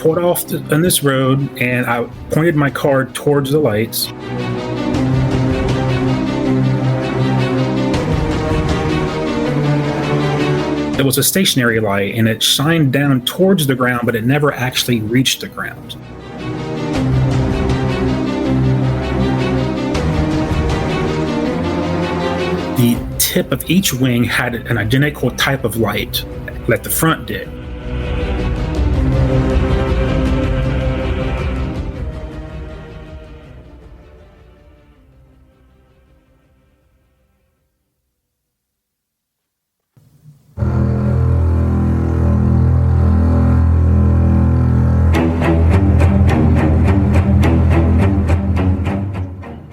pulled off on this road, and I pointed my car towards the lights. It was a stationary light, and it shined down towards the ground, but it never actually reached the ground. The tip of each wing had an identical type of light that the front did.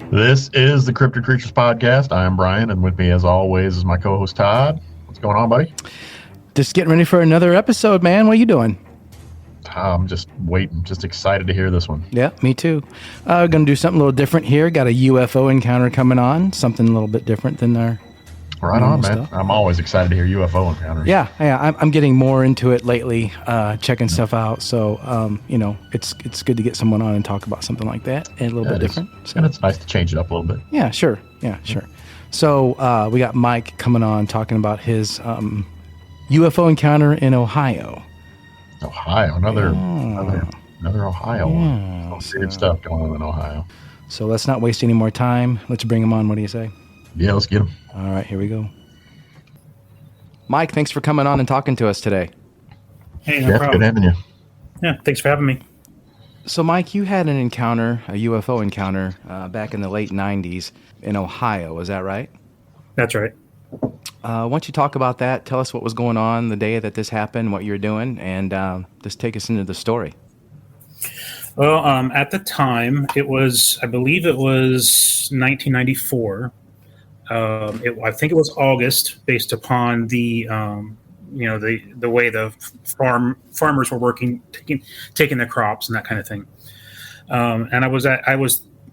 This is the Cryptid Creatures Podcast. I am Brian, and with me, as always, is my co-host Todd. What's going on, buddy? Just getting ready for another episode, man. What are you doing? I'm just waiting, just excited to hear this one. Yeah, me too. We're going to do something a little different here. Got a UFO encounter coming on, something a little bit different than our Right on, man. stuff. I'm always excited to hear UFO encounters. Yeah, I'm getting more into it lately, checking stuff out. So, it's good to get someone on and talk about something like that and a little bit different. So. And it's nice to change it up a little bit. Yeah, sure. So we got Mike coming on talking about his UFO encounter in Ohio. Ohio, another Ohio one. Weird stuff going on in Ohio. So let's not waste any more time. Let's bring him on. What do you say? Yeah, let's get him. All right, here we go. Mike, thanks for coming on and talking to us today. Hey, no problem. Good having you. Yeah, thanks for having me. So, Mike, you had an encounter, a UFO encounter, back in the late 90s in Ohio. Is that right? That's right. Why don't you talk about that? Tell us what was going on the day that this happened, what you were doing, and just take us into the story. Well, at the time, I believe it was 1994. I think it was August, based upon the way the farmers were working, taking their crops and that kind of thing. And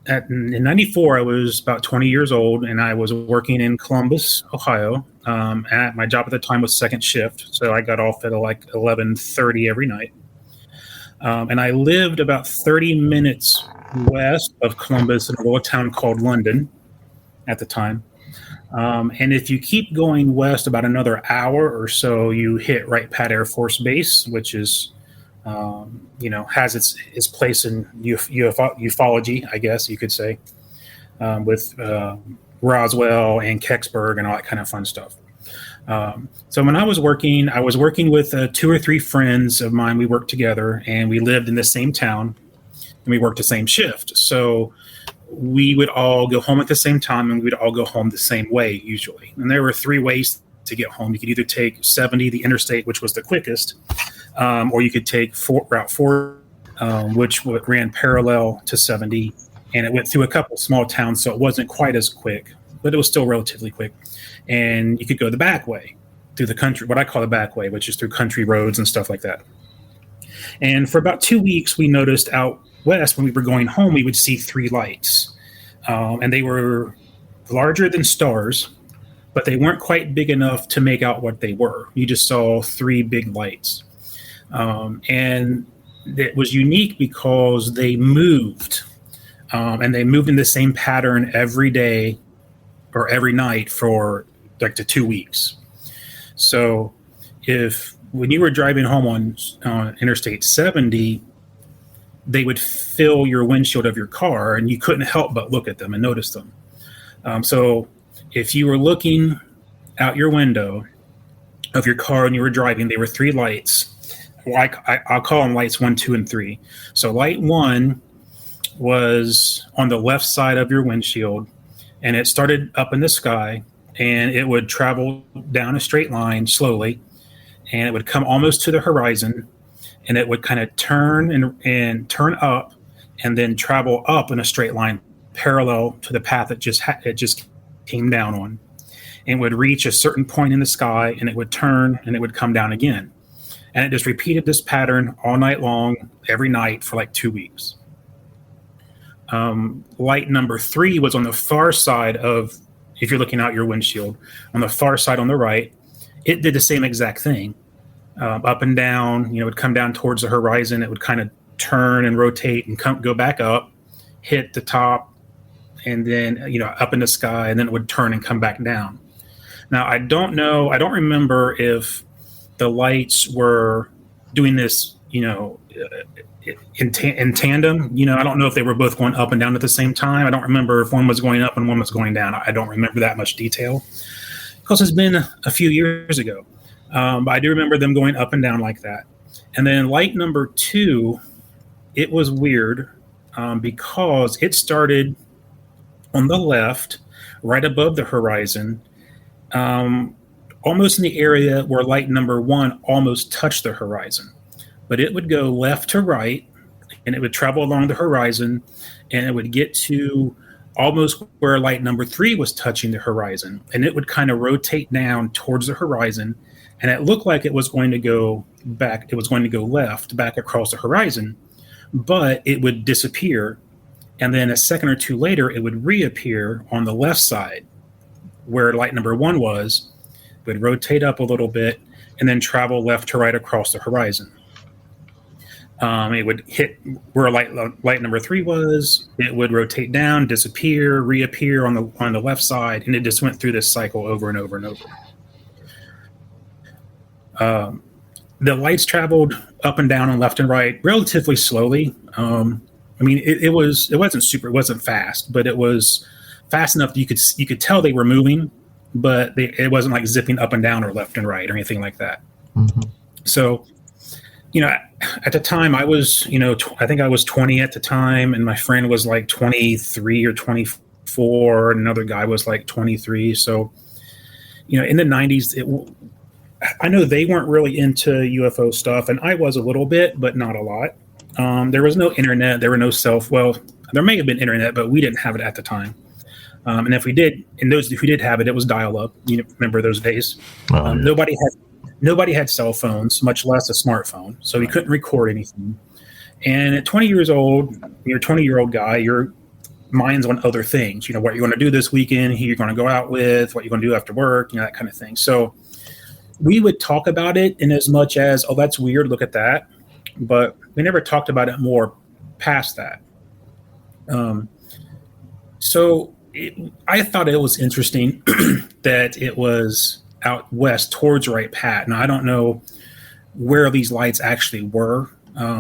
in '94. I was about 20 years old, and I was working in Columbus, Ohio. And my job at the time was second shift, so I got off at like 11:30 every night. And I lived about 30 minutes west of Columbus in a little town called London at the time. And if you keep going west about another hour or so, you hit Wright Pat Air Force Base, which is, has its place in ufology, I guess you could say, with Roswell and Kecksburg and all that kind of fun stuff. So when I was working with 2 or 3 friends of mine. We worked together, and we lived in the same town, and we worked the same shift. So we would all go home at the same time, and we'd all go home the same way usually. And there were 3 ways to get home. You could either take 70, the interstate, which was the quickest, or you could take Route 4, which ran parallel to 70, and it went through a couple small towns, so it wasn't quite as quick, but it was still relatively quick. And you could go the back way through the country, what I call the back way, which is through country roads and stuff like that. And for about 2 weeks, we noticed out west, when we were going home, we would see 3 lights. And they were larger than stars, but they weren't quite big enough to make out what they were. You just saw 3 big lights. And it was unique because they moved. And they moved in the same pattern every day or every night for like the 2 weeks. So when you were driving home on Interstate 70, they would fill your windshield of your car, and you couldn't help but look at them and notice them. So if you were looking out your window of your car and you were driving, there were 3 lights. I'll call them lights 1, 2, and 3. So light 1 was on the left side of your windshield, and it started up in the sky, and it would travel down a straight line slowly, and it would come almost to the horizon, and it would kind of turn and turn up, and then travel up in a straight line parallel to the path it just came down on, and would reach a certain point in the sky, and it would turn and it would come down again. And it just repeated this pattern all night long, every night for like 2 weeks. Light number 3 was on the far side of, if you're looking out your windshield, on the far side on the right. It did the same exact thing, up and down. It would come down towards the horizon. It would kind of turn and rotate and go back up, hit the top, and then up in the sky, and then it would turn and come back down. Now I don't remember if the lights were doing this in tandem. I don't know if they were both going up and down at the same time. I don't remember if one was going up and one was going down. I don't remember that much detail because it's been a few years ago. But I do remember them going up and down like that. And then light number 2, it was weird because it started on the left, right above the horizon, almost in the area where light number 1 almost touched the horizon. But it would go left to right, and it would travel along the horizon, and it would get to almost where light number 3 was touching the horizon, and it would kind of rotate down towards the horizon, and it looked like it was going to go back. It was going to go left, back across the horizon, but it would disappear, and then a second or two later, it would reappear on the left side where light number 1 was. It would rotate up a little bit, and then travel left to right across the horizon. It would hit where light number 3 was. It would rotate down, disappear, reappear on the left side, and it just went through this cycle over and over and over. The lights traveled up and down and left and right relatively slowly. It wasn't fast, but it was fast enough that you could tell they were moving, but it wasn't like zipping up and down or left and right or anything like that. Mm-hmm. So, at the time I was, I think I was 20 at the time, and my friend was like 23 or 24, and another guy was like 23. So, in the 90s, I know they weren't really into UFO stuff, and I was a little bit, but not a lot. There was no internet. There were no there may have been internet, but we didn't have it at the time. And if we did, if we did have it, it was dial-up. Remember those days? Oh, yeah. Nobody had cell phones, much less a smartphone, so you couldn't record anything. And at 20 years old, you're a 20-year-old guy, your mind's on other things. What you're going to do this weekend, who you're going to go out with, what you're going to do after work, that kind of thing. So we would talk about it in as much as, oh, that's weird, look at that. But we never talked about it more past that. I thought it was interesting that it was out west towards Wright Pat. Now, I don't know where these lights actually were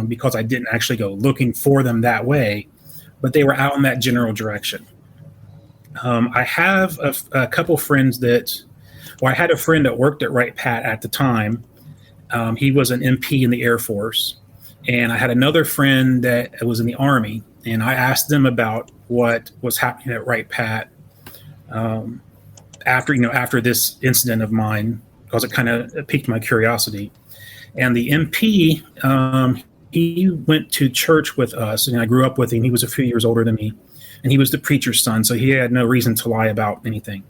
because I didn't actually go looking for them that way, but they were out in that general direction. I have a couple friends I had a friend that worked at Wright Pat at the time. He was an MP in the Air Force. And I had another friend that was in the Army, and I asked them about what was happening at Wright Pat after this incident of mine, because it kind of piqued my curiosity. And the MP, he went to church with us, and I grew up with him. He was a few years older than me, and he was the preacher's son, so he had no reason to lie about anything.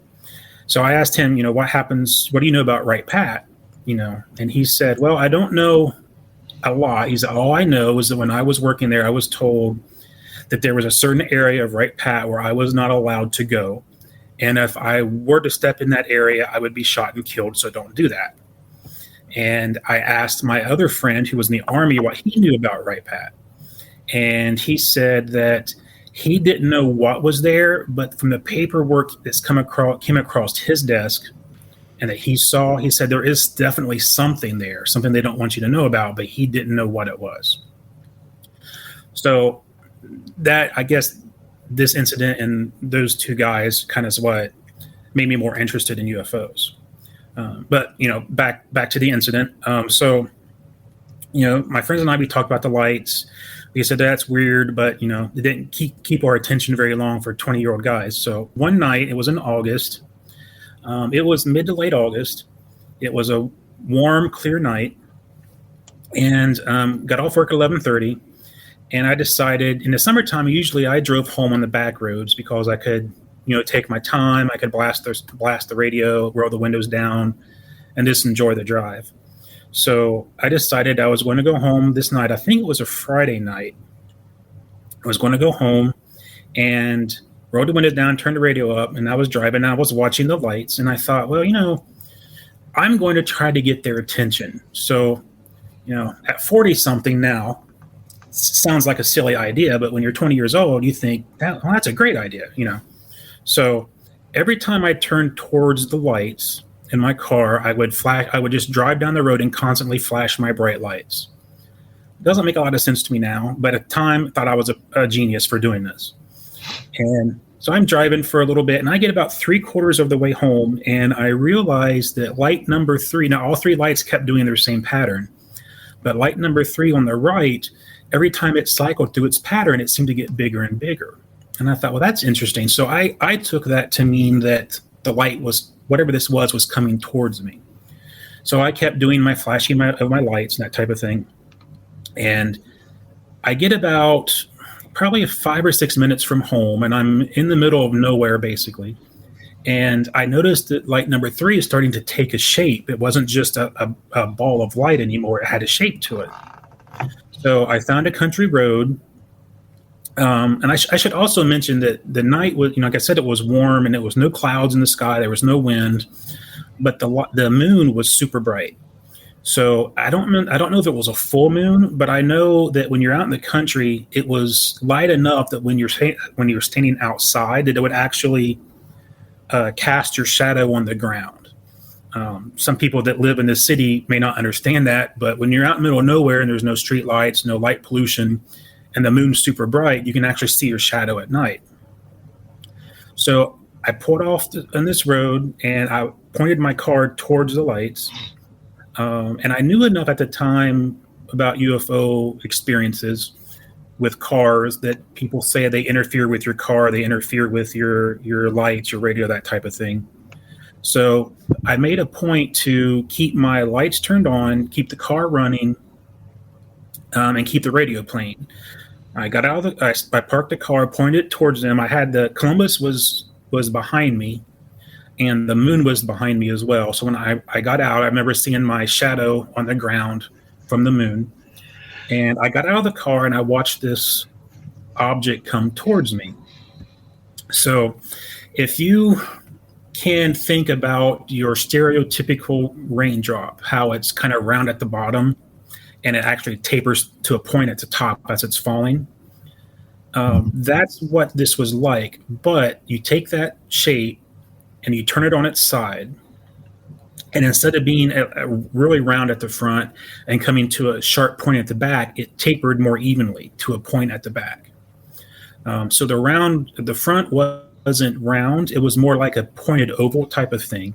So I asked him, what do you know about Wright Pat? And he said, well, I don't know a lot. He said, all I know is that when I was working there, I was told that there was a certain area of Wright Pat where I was not allowed to go. And if I were to step in that area, I would be shot and killed. So don't do that. And I asked my other friend who was in the Army what he knew about Wright Pat. And he said that he didn't know what was there, but from the paperwork that's came across his desk and that he saw, he said there is definitely something there, something they don't want you to know about, but he didn't know what it was. So that, I guess, this incident and those two guys kind of is what made me more interested in UFOs. But back to the incident. So my friends and I, we talked about the lights. We said that's weird, but it didn't keep our attention very long for 20-year-old guys. So one night, it was in August. It was mid to late August. It was a warm, clear night, and got off work at 11:30. And I decided, in the summertime, usually I drove home on the back roads because I could, take my time. I could blast the radio, roll the windows down, and just enjoy the drive. So I decided I was going to go home this night. I think it was a Friday night. I was going to go home and roll the windows down, turn the radio up, and I was driving. I was watching the lights, and I thought, well, I'm going to try to get their attention. So, at 40 something now, sounds like a silly idea, but when you're 20 years old, you think that's a great idea. So every time I turned towards the lights in my car, I would just drive down the road and constantly flash my bright lights. It doesn't make a lot of sense to me now, but at the time I thought I was a genius for doing this. And so I'm driving for a little bit, and I get about 3/4 of the way home, and I realize that light number 3, now all 3 lights kept doing their same pattern, but light number 3 on the right, every time it cycled through its pattern, it seemed to get bigger and bigger. And I thought, well, that's interesting. So I took that to mean that the light was, whatever this was coming towards me. So I kept doing my flashing of my lights and that type of thing. And I get about probably 5 or 6 minutes from home, and I'm in the middle of nowhere, basically. And I noticed that light number 3 is starting to take a shape. It wasn't just a ball of light anymore. It had a shape to it. So I found a country road. And I should also mention that the night was, like I said, it was warm and there was no clouds in the sky. There was no wind, but the moon was super bright. So I don't know if it was a full moon, but I know that when you're out in the country, it was light enough that when you're standing outside, that it would actually cast your shadow on the ground. Some people that live in the city may not understand that, but when you're out in the middle of nowhere and there's no street lights, no light pollution, and the moon's super bright, you can actually see your shadow at night. So I pulled off on this road, and I pointed my car towards the lights. And I knew enough at the time about UFO experiences with cars that people say they interfere with your car, they interfere with your lights, your radio, that type of thing. So I made a point to keep my lights turned on, keep the car running, and keep the radio playing. I got out of I parked the car, pointed it towards them. I had Columbus was behind me, and the moon was behind me as well. So when I got out, I remember seeing my shadow on the ground from the moon. And I got out of the car and I watched this object come towards me. So if you can think about your stereotypical raindrop, how it's kind of round at the bottom and it actually tapers to a point at the top as it's falling. That's what this was like. But you take that shape and you turn it on its side, and instead of being a really round at the front and coming to a sharp point at the back, it tapered more evenly to a point at the back. So the front wasn't round. It was more like a pointed oval type of thing.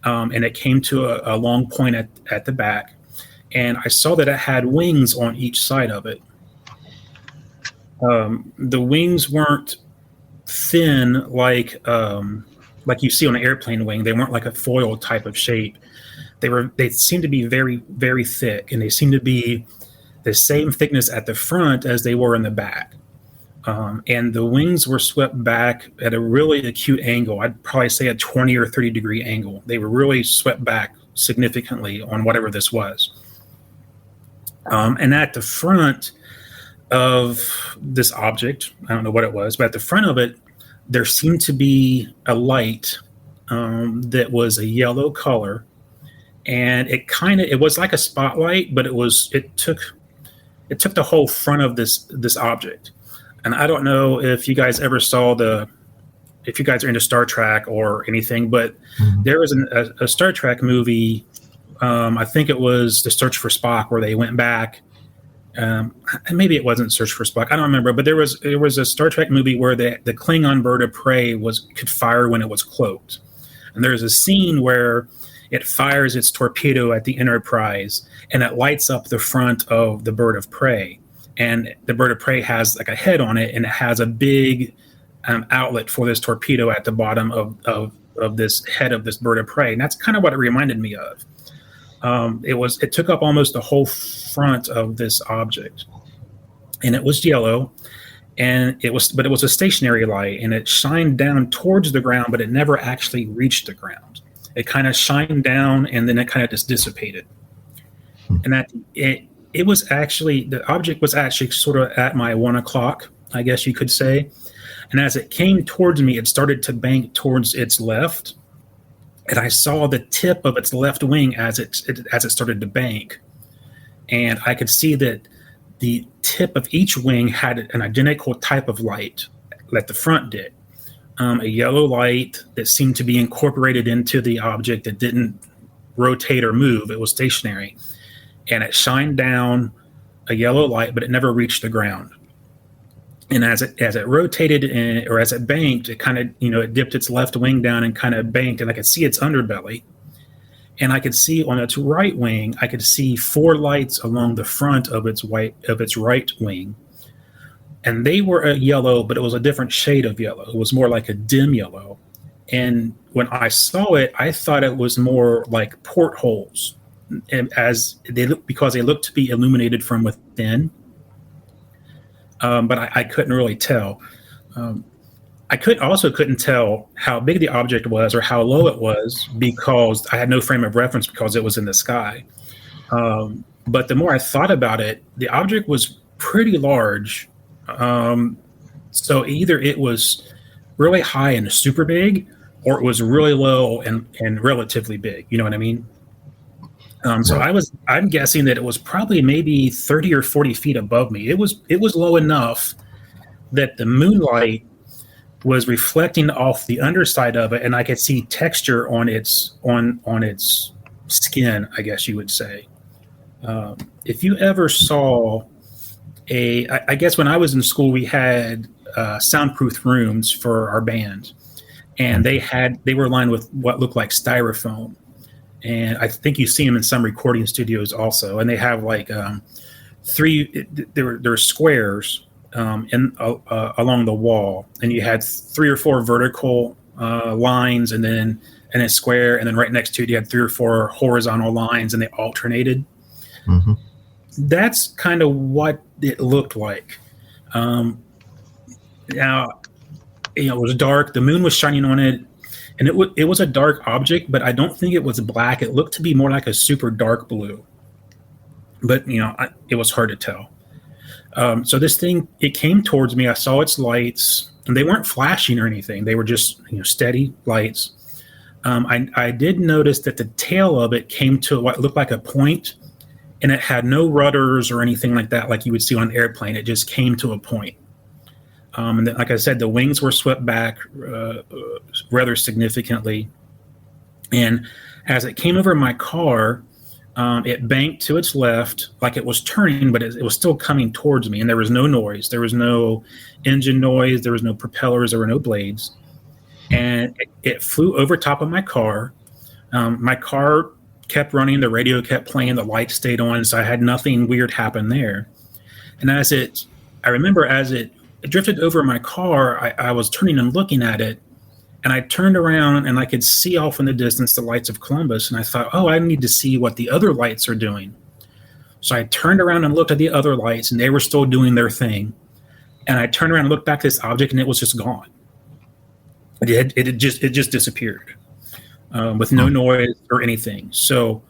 And it came to a long point at the back. And I saw that it had wings on each side of it. The wings weren't thin like you see on an airplane wing. They weren't like a foil type of shape. They seemed to be very, very thick, and they seemed to be the same thickness at the front as they were in the back. And the wings were swept back at a really acute angle. I'd probably say a 20 or 30 degree angle. They were really swept back significantly on whatever this was. And at the front of this object, I don't know what it was, but at the front of it, there seemed to be a light that was a yellow color, and it was like a spotlight, but it took the whole front of this object. And I don't know if you guys ever saw if you guys are into Star Trek or anything, but there was a Star Trek movie. I think it was The Search for Spock, where they went back. Maybe it wasn't Search for Spock. I don't remember, but there was a Star Trek movie where the Klingon bird of prey could fire when it was cloaked, and there's a scene where it fires its torpedo at the Enterprise, and it lights up the front of the bird of prey, and the bird of prey has like a head on it, and it has a big outlet for this torpedo at the bottom of this head of this bird of prey, and that's kind of what it reminded me of. It took up almost the whole front of this object, and it was yellow, but it was a stationary light, and it shined down towards the ground, but it never actually reached the ground. It kind of shined down, and then it kind of just dissipated. And the object was actually sort of at my 1 o'clock, I guess you could say. And as it came towards me, it started to bank towards its left. and I saw the tip of its left wing as it started to bank, and I could see that the tip of each wing had an identical type of light that the front did. A yellow light that seemed to be incorporated into the object that didn't rotate or move. It was stationary. And it shined down a yellow light, but it never reached the ground. And as it rotated or as it banked, it kind of, it dipped its left wing down and kind of banked, and I could see its underbelly. And I could see on its right wing, I could see 4 lights along the front of its right wing. And they were a yellow, but it was a different shade of yellow. It was more like a dim yellow. And when I saw it, I thought it was more like portholes, because they looked to be illuminated from within. But I couldn't really tell. I couldn't tell how big the object was or how low it was, because I had no frame of reference because it was in the sky. But the more I thought about it, the object was pretty large. So either it was really high and super big, or it was really low and relatively big. You know what I mean? So I'm guessing that it was probably maybe 30 or 40 feet above me. It was low enough that the moonlight was reflecting off the underside of it, and I could see texture on its skin, I guess you would say. If you ever saw I guess when I was in school, we had soundproof rooms for our band, and they were lined with what looked like styrofoam. And I think you see them in some recording studios also. And they have like there were squares along the wall, and you had 3 or 4 vertical lines, and then a square, and then right next to it you had 3 or 4 horizontal lines, and they alternated. Mm-hmm. That's kind of what it looked like. Now, it was dark. The moon was shining on it, and it was a dark object, but I don't think it was black. It looked to be more like a super dark blue. But it was hard to tell. So this thing, it came towards me. I saw its lights, and they weren't flashing or anything. They were just steady lights. I did notice that the tail of it came to what looked like a point. And it had no rudders or anything like that, like you would see on an airplane. It just came to a point. And then, like I said, the wings were swept back rather significantly. And as it came over my car, it banked to its left, like it was turning, but it was still coming towards me. And there was no noise. There was no engine noise. There was no propellers. There were no blades. And it flew over top of my car. My car kept running, the radio kept playing, the lights stayed on, so I had nothing weird happen there. And I remember as it drifted over my car, I was turning and looking at it, and I turned around and I could see off in the distance the lights of Columbus, and I thought, I need to see what the other lights are doing. So I turned around and looked at the other lights, and they were still doing their thing. And I turned around and looked back at this object, and it was just gone. It just disappeared. With no noise or anything. So,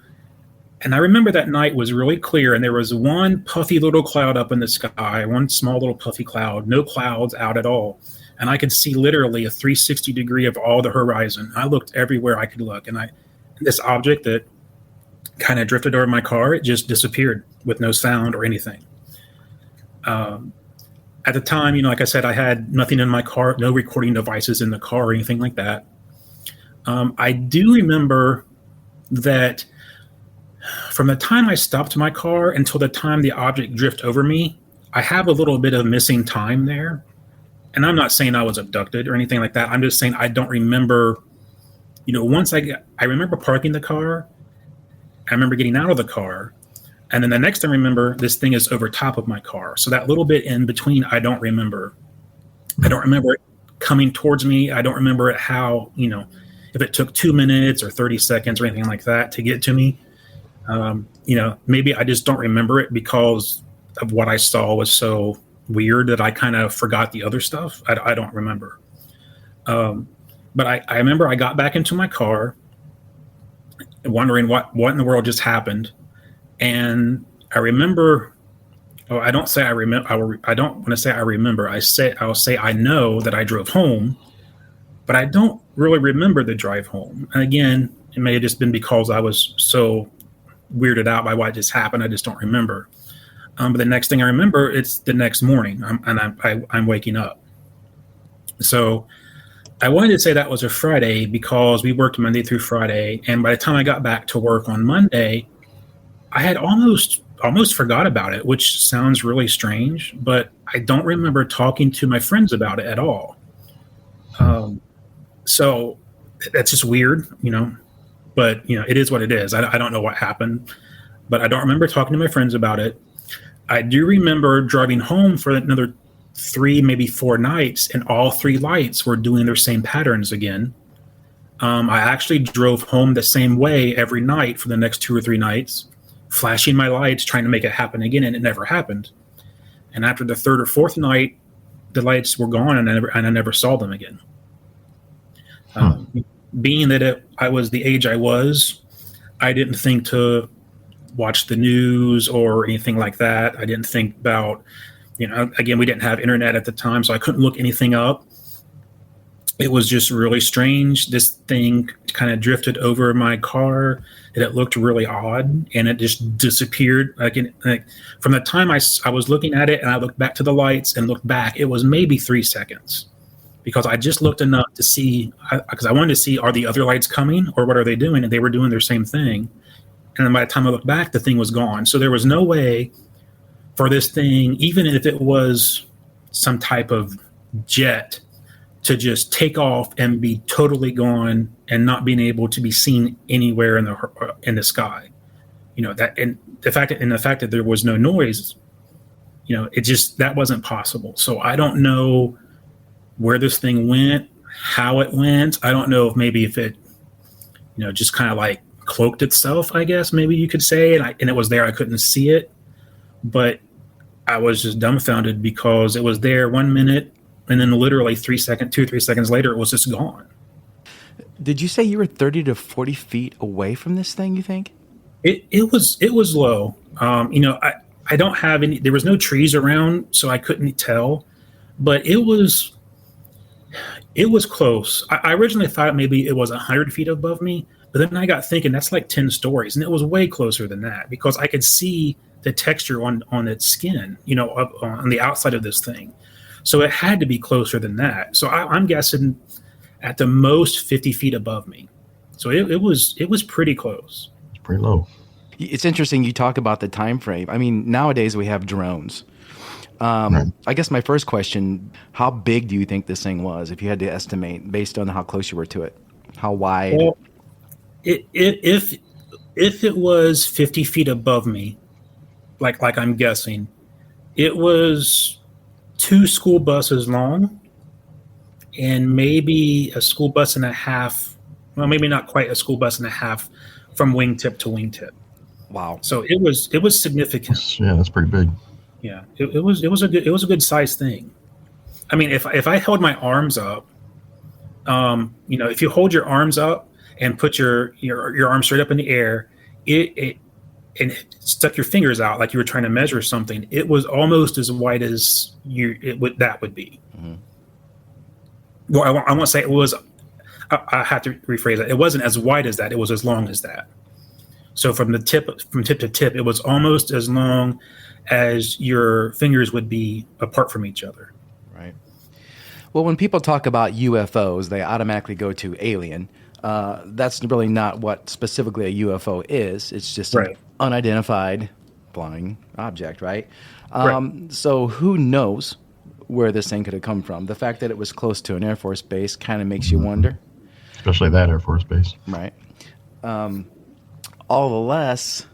and I remember that night was really clear, and there was one puffy little cloud up in the sky, one small little puffy cloud, no clouds out at all. And I could see literally a 360 degree of all the horizon. I looked everywhere I could look, and this object that kind of drifted over my car, it just disappeared with no sound or anything. At the time, like I said, I had nothing in my car, no recording devices in the car or anything like that. I do remember that from the time I stopped my car until the time the object drifted over me, I have a little bit of missing time there. And I'm not saying I was abducted or anything like that. I'm just saying I don't remember, once I remember parking the car, I remember getting out of the car, and then the next time I remember, this thing is over top of my car. So that little bit in between, I don't remember. I don't remember it coming towards me. I don't remember it how, if it took 2 minutes or 30 seconds or anything like that to get to me. Maybe I just don't remember it because of what I saw was so weird that I kind of forgot the other stuff. I don't remember. But I remember I got back into my car wondering what in the world just happened. And I remember, I don't say I remember. I don't want to say I remember. I'll say I know that I drove home, but I don't really remember the drive home. And again, it may have just been because I was so weirded out by what just happened. I just don't remember. But the next thing I remember, it's the next morning, I'm waking up. So I wanted to say that was a Friday because we worked Monday through Friday, and by the time I got back to work on Monday, I had almost forgot about it, which sounds really strange, but I don't remember talking to my friends about it at all. So that's just weird, but it is what it is. I don't know what happened, but I don't remember talking to my friends about it. I do remember driving home for another 3, maybe 4 nights, and all 3 lights were doing their same patterns again. I actually drove home the same way every night for the next 2 or 3 nights, flashing my lights, trying to make it happen again, and it never happened. And after the 3rd or 4th night, the lights were gone, and I never saw them again. Being that I was the age I was, I didn't think to watch the news or anything like that. I didn't think about, again, we didn't have internet at the time, so I couldn't look anything up. It was just really strange. This thing kind of drifted over my car, and it looked really odd, and it just disappeared. From the time I was looking at it and I looked back to the lights and looked back, it was maybe 3 seconds. Because I just looked enough to see, because I wanted to see, are the other lights coming or what are they doing? And they were doing their same thing. And then by the time I looked back, the thing was gone. So there was no way for this thing, even if it was some type of jet, to just take off and be totally gone and not being able to be seen anywhere in the sky. That, and the fact that there was no noise, that wasn't possible. So I don't know where this thing went, how it went. I don't know if it, just kind of like cloaked itself, I guess, maybe you could say, and it was there. I couldn't see it, but I was just dumbfounded because it was there 1 minute, and then literally 3 seconds later, it was just gone. Did you say you were 30 to 40 feet away from this thing, you think? It was low. I don't have any, there was no trees around, so I couldn't tell, but it was close. I originally thought maybe it was 100 feet above me, but then I got thinking that's like 10 stories, and it was way closer than that because I could see the texture on its skin, up on the outside of this thing. So it had to be closer than that. So I'm guessing at the most 50 feet above me. So it was pretty close. It's pretty low. It's interesting you talk about the time frame. I mean, nowadays we have drones. Right. I guess my first question, how big do you think this thing was, if you had to estimate based on how close you were to it? How wide? Well, if it was 50 feet above me, like I'm guessing, it was 2 school buses long and maybe a school bus and a half. Well, maybe not quite a school bus and a half from wingtip to wingtip. Wow. So it was significant. Yeah, that's pretty big. Yeah, it was a good sized thing. I mean, if I held my arms up, if you hold your arms up and put your arms straight up in the air, and stuck your fingers out like you were trying to measure something, it was almost as wide as that would be. Mm-hmm. Well, I won't say it was. I have to rephrase that. It wasn't as wide as that. It was as long as that. So from tip to tip, it was almost as long as your fingers would be apart from each other. Right. Well, when people talk about UFOs, they automatically go to alien. That's really not what specifically a UFO is. It's just an unidentified flying object, right? So who knows where this thing could have come from? The fact that it was close to an Air Force base kind of makes you wonder. Especially that Air Force base. Right. All the less,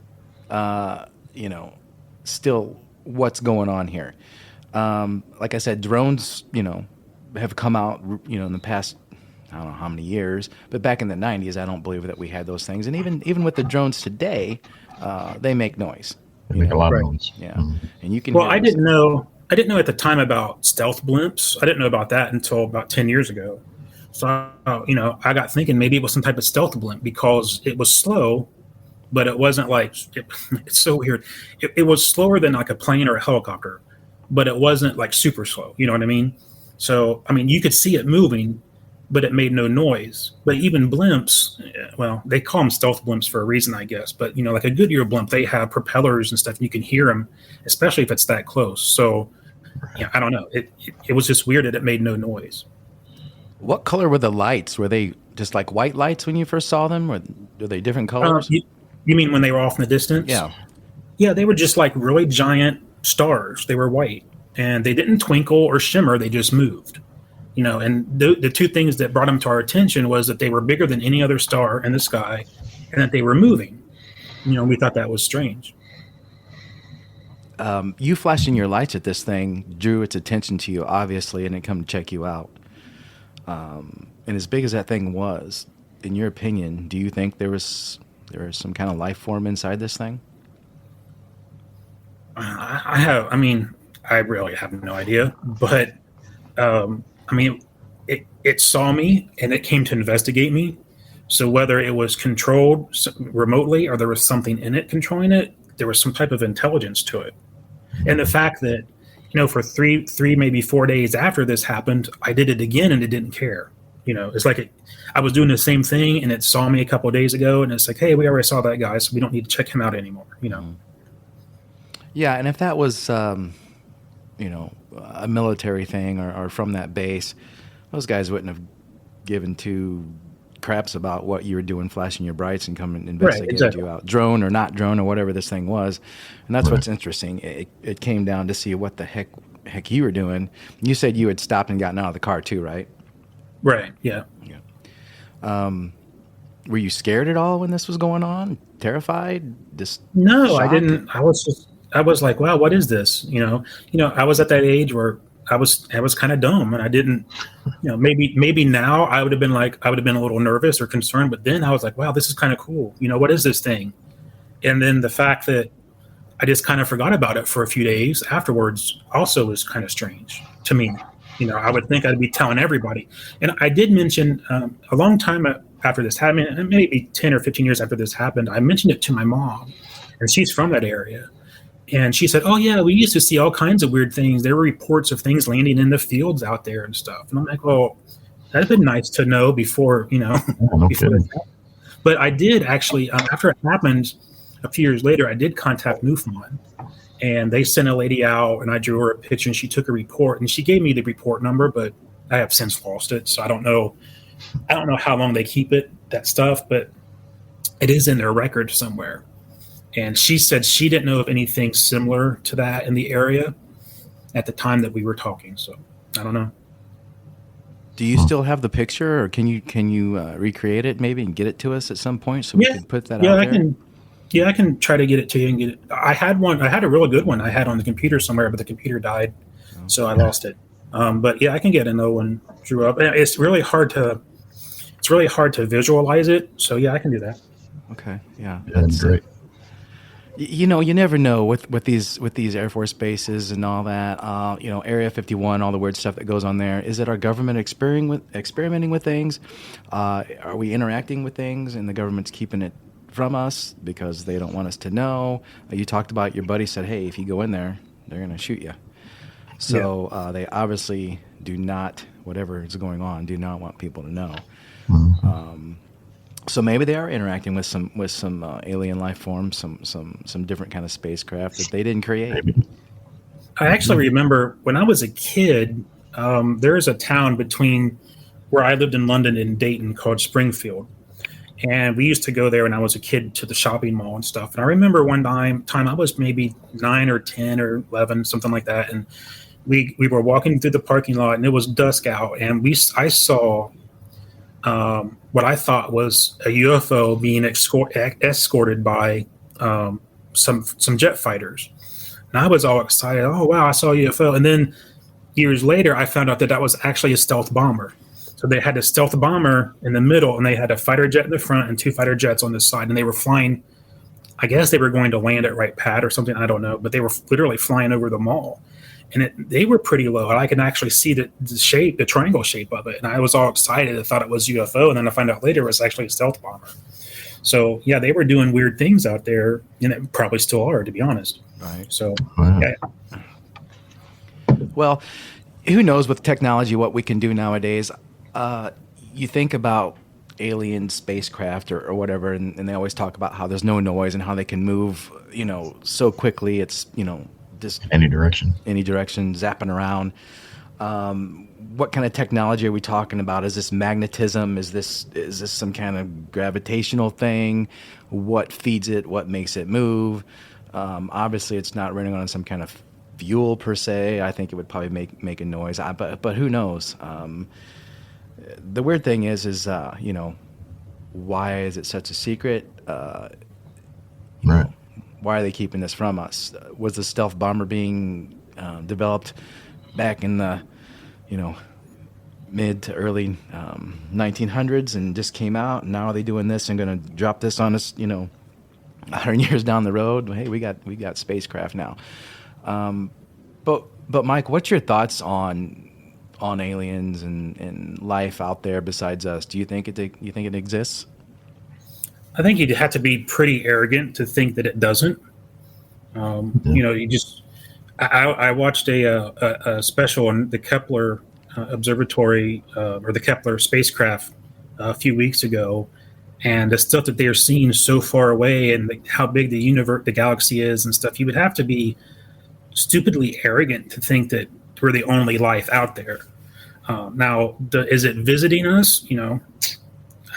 still what's going on here. Like I said, drones, have come out, in the past, I don't know how many years, but back in the 90s, I don't believe that we had those things. And even with the drones today, they make noise. They make a lot of noise. Yeah. Mm-hmm. And you can. Well, I didn't know at the time about stealth blimps. I didn't know about that until about 10 years ago. So, I got thinking maybe it was some type of stealth blimp because it was slow, but it wasn't like, it's so weird. It was slower than like a plane or a helicopter, but it wasn't like super slow. You know what I mean? So, I mean, you could see it moving, but it made no noise. But even blimps, well, they call them stealth blimps for a reason, I guess. But like a Goodyear blimp, they have propellers and stuff, and you can hear them, especially if it's that close. So, I don't know. It was just weird that it made no noise. What color were the lights? Were they just like white lights when you first saw them, or were they different colors? You mean when they were off in the distance? Yeah. Yeah, they were just like really giant stars. They were white, and they didn't twinkle or shimmer. They just moved. And the two things that brought them to our attention was that they were bigger than any other star in the sky, and that they were moving. We thought that was strange. You flashing your lights at this thing drew its attention to you, obviously, and it come to check you out. And as big as that thing was, in your opinion, do you think there was some kind of life form inside this thing? I really have no idea, but it saw me and it came to investigate me. So whether it was controlled remotely or there was something in it controlling it, there was some type of intelligence to it. And the fact that, for three, maybe 4 days after this happened, I did it again and it didn't care. It's like I was doing the same thing and it saw me a couple of days ago and it's like, hey, we already saw that guy, so we don't need to check him out anymore. Yeah, and if that was, a military thing or from that base, those guys wouldn't have given two craps about what you were doing, flashing your brights and come and investigate you out, drone or not drone or whatever this thing was. And that's what's interesting. It came down to see what the heck you were doing. You said you had stopped and gotten out of the car too, right? Right. Yeah. Were you scared at all when this was going on? Terrified? Just no, shocked? I didn't. I was like, wow, what is this? I was at that age where I was kind of dumb and I didn't, maybe now I would have been a little nervous or concerned, but then I was like, wow, this is kind of cool. What is this thing? And then the fact that I just kind of forgot about it for a few days afterwards also was kind of strange to me. I would think I'd be telling everybody. And I did mention a long time after this happened, maybe 10 or 15 years after this happened, I mentioned it to my mom, and she's from that area. And she said, oh, yeah, we used to see all kinds of weird things. There were reports of things landing in the fields out there and stuff. And I'm like, well, that'd been nice to know before, before this happened. But I did actually, after it happened a few years later, I did contact MUFON. And they sent a lady out, and I drew her a picture, and she took a report. And she gave me the report number, but I have since lost it. So I don't know how long they keep that stuff, but it is in their record somewhere. And she said she didn't know of anything similar to that in the area at the time that we were talking. So I don't know. Do you still have the picture, or can you recreate it maybe and get it to us at some point so we can put that out there? I can try to get it to you and get it. I had a really good one I had on the computer somewhere, but the computer died, so I lost it. But yeah, I can get another one drew up. It's really hard to visualize it. So yeah, I can do that. Okay. Yeah. That's great. You never know with these Air Force bases and all that. Area 51, all the weird stuff that goes on there. Is it our government experimenting with things? Are we interacting with things and the government's keeping it from us because they don't want us to know? You talked about your buddy said, hey, if you go in there, they're going to shoot you. So they obviously do not, whatever is going on, do not want people to know. Mm-hmm. So maybe they are interacting with some alien life forms, some different kind of spacecraft that they didn't create. Maybe. I actually remember when I was a kid, there is a town between where I lived in London and Dayton called Springfield. And we used to go there when I was a kid to the shopping mall and stuff. And I remember one time I was maybe 9 or 10 or 11, something like that. And we were walking through the parking lot and it was dusk out. And I saw what I thought was a UFO being escorted by some jet fighters. And I was all excited. Oh, wow, I saw a UFO. And then years later, I found out that was actually a stealth bomber. So they had a stealth bomber in the middle, and they had a fighter jet in the front and 2 fighter jets on the side. And they were flying. I guess they were going to land at Wright Pat or something. I don't know. But they were literally flying over the mall. And they were pretty low. And I could actually see the shape, the triangle shape of it. And I was all excited. I thought it was UFO. And then I found out later it was actually a stealth bomber. So, yeah, they were doing weird things out there. And it probably still are, to be honest. Right. So, yeah. Well, who knows with technology what we can do nowadays. you think about alien spacecraft or whatever, and they always talk about how there's no noise and how they can move, so quickly. It's, just Any direction, zapping around. What kind of technology are we talking about? Is this magnetism? Is this some kind of gravitational thing? What feeds it? What makes it move? Obviously, it's not running on some kind of fuel per se. I think it would probably make a noise. But who knows? The weird thing is why is it such a secret? Right. Why are they keeping this from us? Was the stealth bomber being developed back in the mid to early 1900s and just came out? And now are they doing this and going to drop this on us 100 years down the road? Hey, we got spacecraft now. But Mike, what's your thoughts on aliens and life out there besides us? Do you think it exists? I think you'd have to be pretty arrogant to think that it doesn't. I watched a special on the Kepler observatory or the Kepler spacecraft a few weeks ago, and the stuff that they are seeing so far away and how big the universe, the galaxy is and stuff. You would have to be stupidly arrogant to think that we're the only life out there. Now, is it visiting us?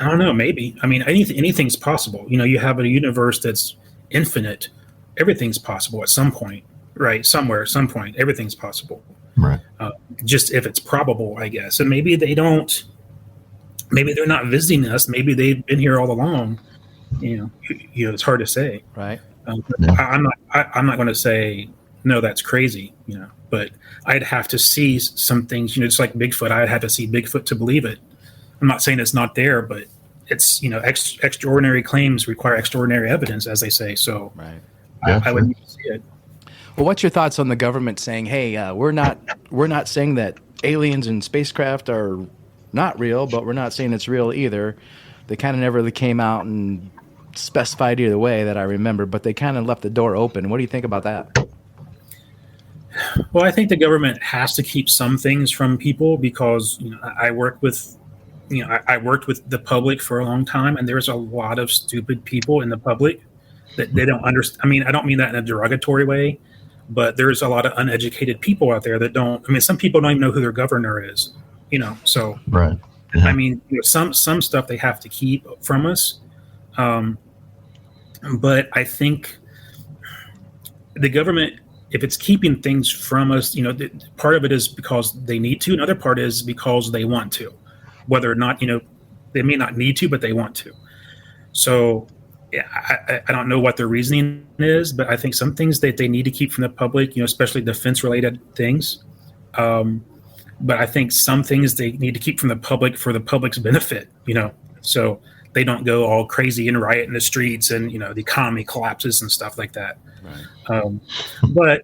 I don't know. Maybe. I mean, anything's possible. You have a universe that's infinite. Everything's possible at some point, right? Somewhere, some point, everything's possible. Right. Just if it's probable, I guess. And maybe they don't. Maybe they're not visiting us. Maybe they've been here all along. It's hard to say. Right. I'm not going to say no. That's crazy. But I'd have to see some things. Just like Bigfoot, I'd have to see Bigfoot to believe it. I'm not saying it's not there, but it's extraordinary claims require extraordinary evidence, as they say. So right. I would need to see it. Well, what's your thoughts on the government saying, "Hey, we're not saying that aliens and spacecraft are not real, but we're not saying it's real either." They kind of never really came out and specified either way that I remember, but they kind of left the door open. What do you think about that? Well, I think the government has to keep some things from people because I worked with the public for a long time, and there's a lot of stupid people in the public that they don't understand. I mean, I don't mean that in a derogatory way, but there's a lot of uneducated people out there that don't. I mean, some people don't even know who their governor is. So right. Yeah. I mean, some stuff they have to keep from us, but I think the government, if it's keeping things from us, part of it is because they need to, another part is because they want to. Whether or not, they may not need to, but they want to. So yeah, I don't know what their reasoning is, but I think some things that they need to keep from the public, especially defense-related things. But I think some things they need to keep from the public for the public's benefit, so they don't go all crazy and riot in the streets and, the economy collapses and stuff like that. Right. But,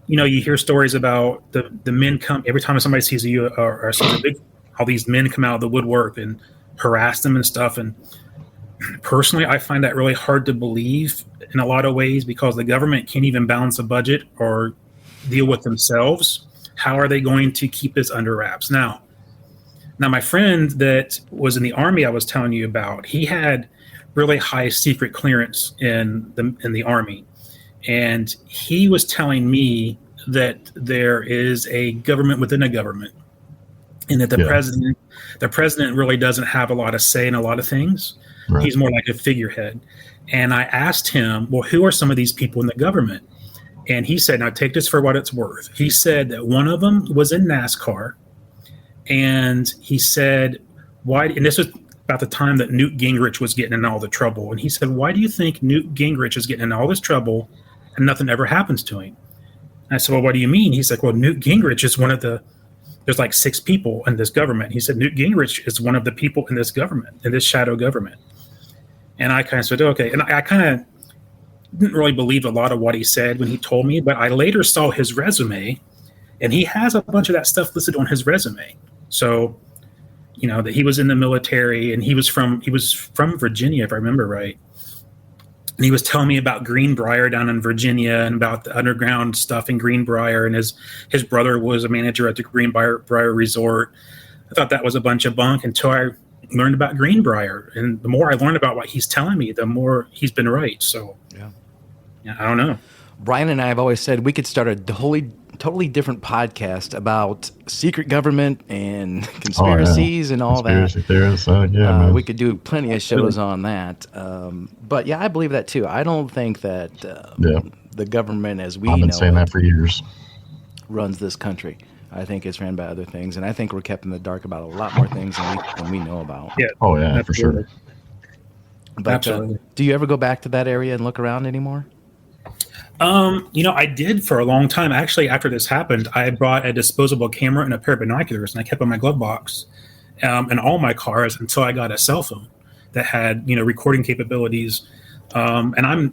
you hear stories about the men come every time somebody sees or sees a big, all these men come out of the woodwork and harass them and stuff. And personally, I find that really hard to believe in a lot of ways because the government can't even balance a budget or deal with themselves. How are they going to keep this under wraps? Now, my friend that was in the Army I was telling you about, he had really high secret clearance in the Army. And he was telling me that there is a government within a government. And that the president really doesn't have a lot of say in a lot of things. Right. He's more like a figurehead. And I asked him, well, who are some of these people in the government? And he said, now take this for what it's worth. He said that one of them was in NASCAR. And he said, why? And this was about the time that Newt Gingrich was getting in all the trouble. And he said, why do you think Newt Gingrich is getting in all this trouble and nothing ever happens to him? And I said, well, what do you mean? He's like, well, Newt Gingrich is one of there's like 6 people in this government. He said, Newt Gingrich is one of the people in this government, in this shadow government. And I kind of said, okay. And I kind of didn't really believe a lot of what he said when he told me, but I later saw his resume, and he has a bunch of that stuff listed on his resume. So, that he was in the military, and he was from Virginia, if I remember right. And he was telling me about Greenbrier down in Virginia and about the underground stuff in Greenbrier. And his brother was a manager at the Greenbrier Resort. I thought that was a bunch of bunk until I learned about Greenbrier, and the more I learn about what he's telling me, the more he's been right. So, yeah, I don't know. Brian and I have always said we could start a totally different podcast about secret government and conspiracies and all Conspiracy that. theorists, man. We could do plenty of shows on that. But yeah, I believe that too. I don't think that the government, as we I've been know saying that for years, runs this country. I think it's ran by other things, and I think we're kept in the dark about a lot more things than we know about. Yeah. Oh yeah, for sure. But do you ever go back to that area and look around anymore? I did for a long time. Actually, after this happened, I bought a disposable camera and a pair of binoculars, and I kept in my glove box in all my cars until I got a cell phone that had, recording capabilities. And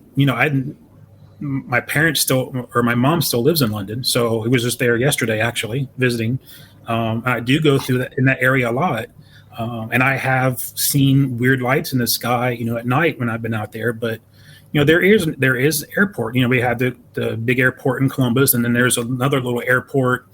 my parents still, or my mom still lives in London. So it was just there yesterday, actually, visiting. I do go through that in that area a lot. And I have seen weird lights in the sky, at night when I've been out there. But, there is airport. We have the big airport in Columbus, and then there's another little airport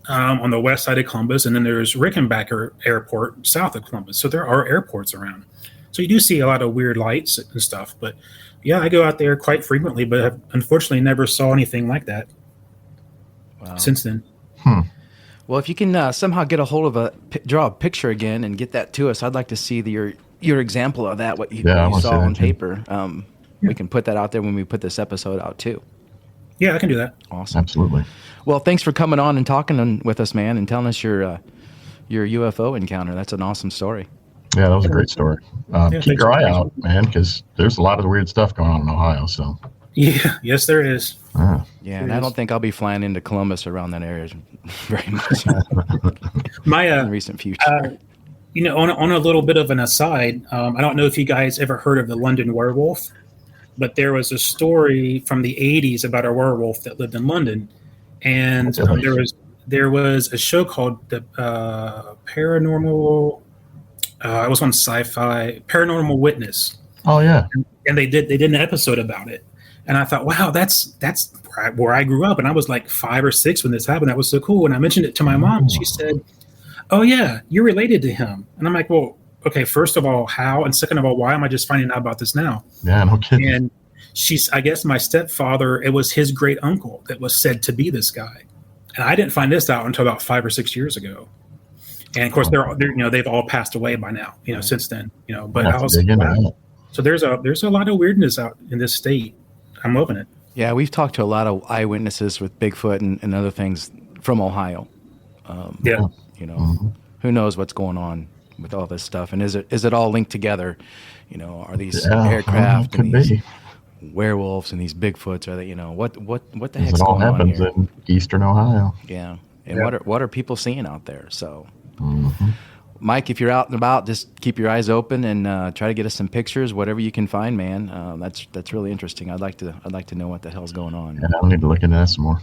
on the west side of Columbus, and then there's Rickenbacker Airport south of Columbus. So there are airports around. So you do see a lot of weird lights and stuff. But yeah, I go out there quite frequently, but I've unfortunately never saw anything like that since then. Well, if you can somehow get a hold of draw a picture again and get that to us, I'd like to see your example of that, what you saw on paper. We can put that out there when we put this episode out too. Yeah, I can do that. Awesome. Absolutely. Well, thanks for coming on and talking with us, man, and telling us your UFO encounter. That's an awesome story. Yeah, that was a great story. Keep your eye out, man, because there's a lot of weird stuff going on in Ohio. So. Yeah. Yes, there is. Yeah, and I don't think I'll be flying into Columbus around that area very much in recent future. On a little bit of an aside, I don't know if you guys ever heard of the London werewolf, but there was a story from the 80s about a werewolf that lived in London, and there was a show called the Paranormal. It was on Sci-Fi, Paranormal Witness. Oh yeah, and they did an episode about it, and I thought, wow, that's where I grew up, and I was like 5 or 6 when this happened. That was so cool. And I mentioned it to my mom, and she said, "Oh yeah, you're related to him." And I'm like, "Well, okay, first of all, how? And second of all, why am I just finding out about this now?" Yeah, no kidding. And I guess my stepfather, it was his great uncle that was said to be this guy. And I didn't find this out until about 5 or 6 years ago. And of course, they've all passed away by now, since then, but I was, wow. So there's a lot of weirdness out in this state. I'm loving it. Yeah, we've talked to a lot of eyewitnesses with Bigfoot and other things from Ohio. Who knows what's going on with all this stuff, and is it all linked together? Are these aircraft and these werewolves and these Bigfoots? Are they? What the heck's going on here? It all happens in eastern Ohio. Yeah, and what are people seeing out there? So, Mike, if you're out and about, just keep your eyes open and try to get us some pictures, whatever you can find, man. That's really interesting. I'd like to know what the hell's going on. Yeah, I'll need to look into that some more.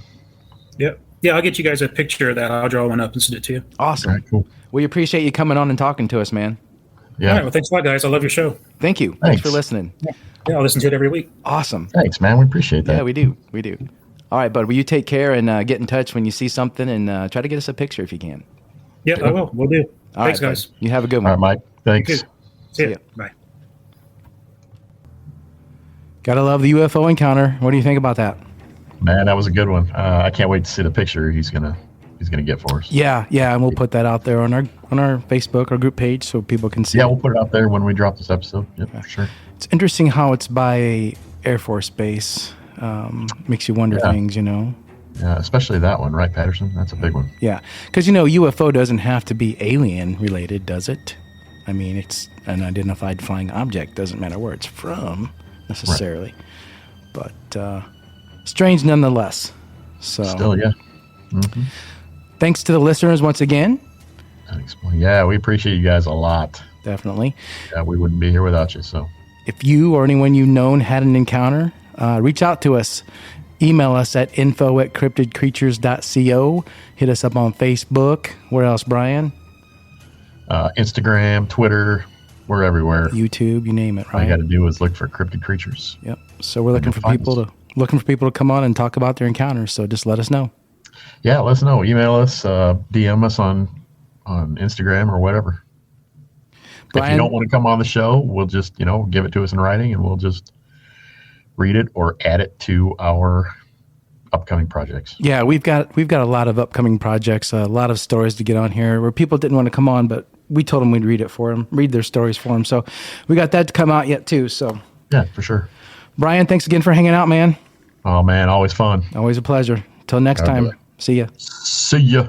Yep. Yeah, I'll get you guys a picture of that. I'll draw one up and send it to you. Awesome. All right, cool. We appreciate you coming on and talking to us, man. Yeah. All right. Well, thanks a lot, guys. I love your show. Thank you. Thanks for listening. Yeah, I'll listen to it every week. Awesome. Thanks, man. We appreciate that. Yeah, we do. All right, bud. Will you take care and get in touch when you see something and try to get us a picture if you can? Yeah, I will. We'll do. All Thanks, right, guys. Bud. You have a good one. All right, Mike. Thanks. See ya. Bye. Gotta love the UFO encounter. What do you think about that? Man, that was a good one. I can't wait to see the picture he's gonna get for us. Yeah, and we'll put that out there on our Facebook, our group page, so people can see. Yeah, we'll put it out there when we drop this episode. Yep, for sure. It's interesting how it's by a Air Force base. Makes you wonder things, Yeah, especially that one, right, Patterson? That's a big one. Yeah, because UFO doesn't have to be alien related, does it? I mean, it's an identified flying object. Doesn't matter where it's from necessarily, but strange nonetheless. So Still, yeah. Mm-hmm. Thanks to the listeners once again. Thanks. Well, yeah, we appreciate you guys a lot. Definitely. Yeah, we wouldn't be here without you. So, if you or anyone you've known had an encounter, reach out to us. Email us at info@cryptidcreatures.co. Hit us up on Facebook. Where else, Brian? Instagram, Twitter, we're everywhere. YouTube, you name it, right? All you got to do is look for Cryptid Creatures. Yep. So we're looking for people to come on and talk about their encounters. So just let us know. Yeah, let us know. Email us, DM us on Instagram or whatever. If you don't want to come on the show, we'll just, give it to us in writing and we'll just read it or add it to our upcoming projects. Yeah, we've got a lot of upcoming projects, a lot of stories to get on here where people didn't want to come on, but we told them we'd read their stories for them. So we got that to come out yet too. So yeah, for sure. Brian, thanks again for hanging out, man. Oh man, always fun. Always a pleasure. Till next time. See ya. See ya.